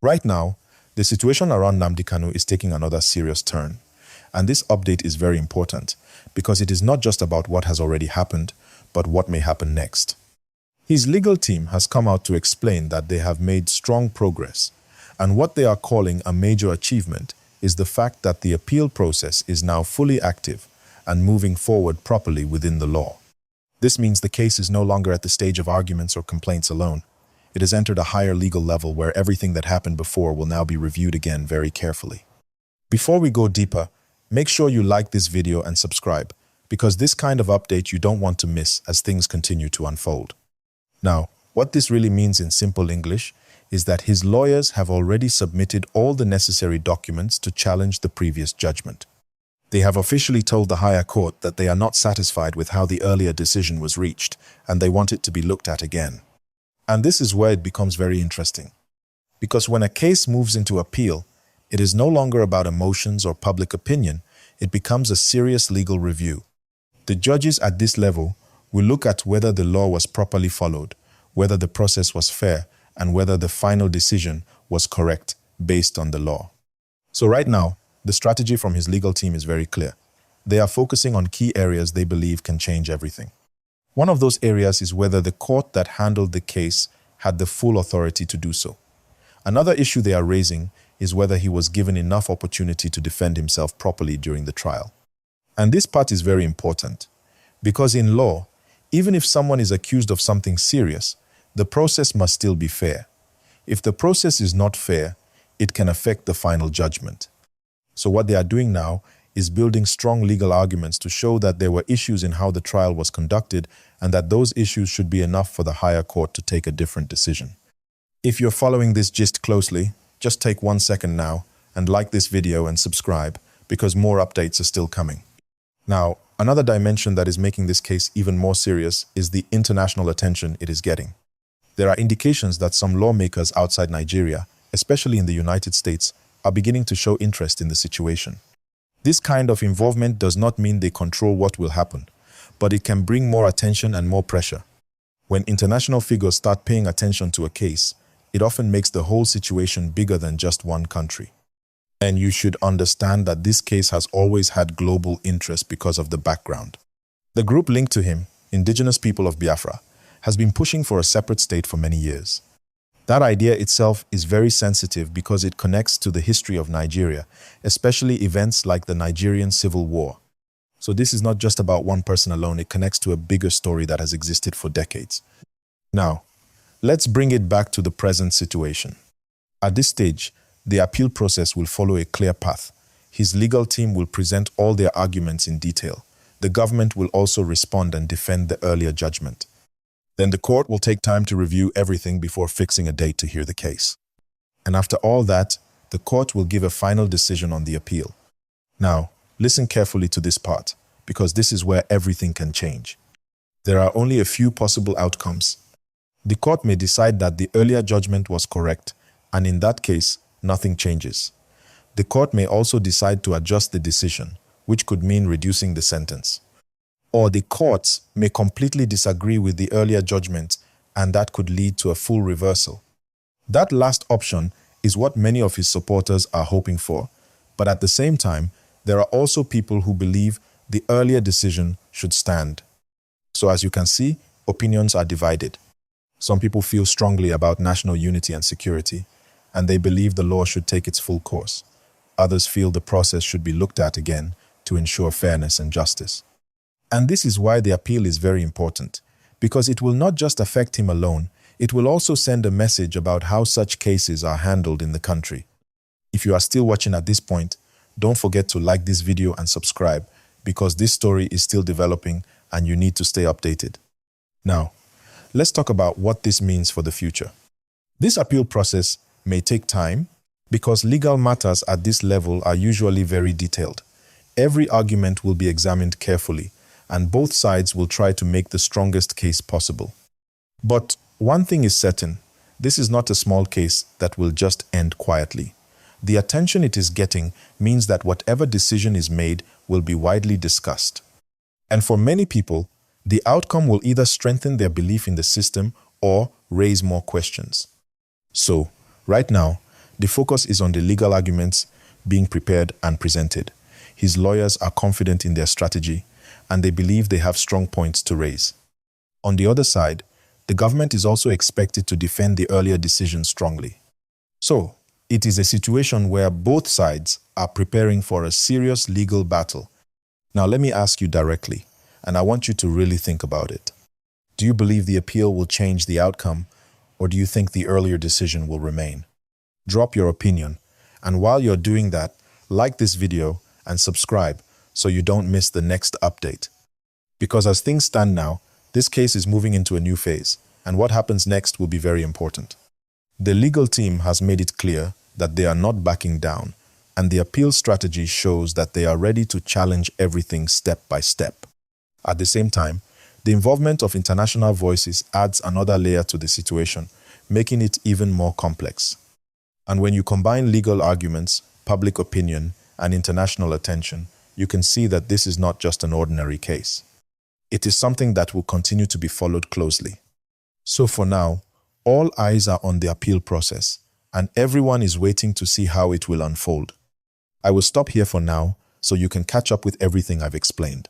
Right now, the situation around Nnamdi Kanu is taking another serious turn. And this update is very important because it is not just about what has already happened, but what may happen next. His legal team has come out to explain that they have made strong progress, and what they are calling a major achievement is the fact that the appeal process is now fully active and moving forward properly within the law. This means the case is no longer at the stage of arguments or complaints alone. It has entered a higher legal level where everything that happened before will now be reviewed again very carefully. Before we go deeper, make sure you like this video and subscribe, because this kind of update you don't want to miss as things continue to unfold. Now, what this really means in simple English is that his lawyers have already submitted all the necessary documents to challenge the previous judgment. They have officially told the higher court that they are not satisfied with how the earlier decision was reached, and they want it to be looked at again. And this is where it becomes very interesting. Because when a case moves into appeal, it is no longer about emotions or public opinion, it becomes a serious legal review. The judges at this level will look at whether the law was properly followed, whether the process was fair, and whether the final decision was correct based on the law. So right now, the strategy from his legal team is very clear. They are focusing on key areas they believe can change everything. One of those areas is whether the court that handled the case had the full authority to do so. Another issue they are raising is whether he was given enough opportunity to defend himself properly during the trial. And this part is very important, because in law, even if someone is accused of something serious, the process must still be fair. If the process is not fair, it can affect the final judgment. So what they are doing now is building strong legal arguments to show that there were issues in how the trial was conducted and that those issues should be enough for the higher court to take a different decision. If you're following this gist closely, just take 1 second now and like this video and subscribe, because more updates are still coming. Now, another dimension that is making this case even more serious is the international attention it is getting. There are indications that some lawmakers outside Nigeria, especially in the United States, are beginning to show interest in the situation. This kind of involvement does not mean they control what will happen, but it can bring more attention and more pressure. When international figures start paying attention to a case, it often makes the whole situation bigger than just one country. And you should understand that this case has always had global interest because of the background. The group linked to him, Indigenous People of Biafra, has been pushing for a separate state for many years. That idea itself is very sensitive because it connects to the history of Nigeria, especially events like the Nigerian Civil War. So this is not just about one person alone, it connects to a bigger story that has existed for decades. Now, let's bring it back to the present situation. At this stage, the appeal process will follow a clear path. His legal team will present all their arguments in detail. The government will also respond and defend the earlier judgment. Then the court will take time to review everything before fixing a date to hear the case. And after all that, the court will give a final decision on the appeal. Now, listen carefully to this part, because this is where everything can change. There are only a few possible outcomes. The court may decide that the earlier judgment was correct, and in that case, nothing changes. The court may also decide to adjust the decision, which could mean reducing the sentence. Or the courts may completely disagree with the earlier judgment, and that could lead to a full reversal. That last option is what many of his supporters are hoping for, but at the same time, there are also people who believe the earlier decision should stand. So as you can see, opinions are divided. Some people feel strongly about national unity and security, and they believe the law should take its full course. Others feel the process should be looked at again to ensure fairness and justice. And this is why the appeal is very important, because it will not just affect him alone, it will also send a message about how such cases are handled in the country. If you are still watching at this point, don't forget to like this video and subscribe, because this story is still developing and you need to stay updated. Now, let's talk about what this means for the future. This appeal process may take time, because legal matters at this level are usually very detailed. Every argument will be examined carefully, and both sides will try to make the strongest case possible. But one thing is certain, this is not a small case that will just end quietly. The attention it is getting means that whatever decision is made will be widely discussed. And for many people, the outcome will either strengthen their belief in the system or raise more questions. So, right now, The focus is on the legal arguments being prepared and presented. His lawyers are confident in their strategy, and they believe they have strong points to raise. On the other side, the government is also expected to defend the earlier decision strongly. So, it is a situation where both sides are preparing for a serious legal battle. Now let me ask you directly, and I want you to really think about it. Do you believe the appeal will change the outcome, or do you think the earlier decision will remain? Drop your opinion, and while you're doing that, like this video and subscribe so you don't miss the next update. Because as things stand now, this case is moving into a new phase, and what happens next will be very important. The legal team has made it clear that they are not backing down, and the appeal strategy shows that they are ready to challenge everything step by step. At the same time, the involvement of international voices adds another layer to the situation, making it even more complex. And when you combine legal arguments, public opinion, and international attention, you can see that this is not just an ordinary case. It is something that will continue to be followed closely. So for now, all eyes are on the appeal process, and everyone is waiting to see how it will unfold. I will stop here for now so you can catch up with everything I've explained.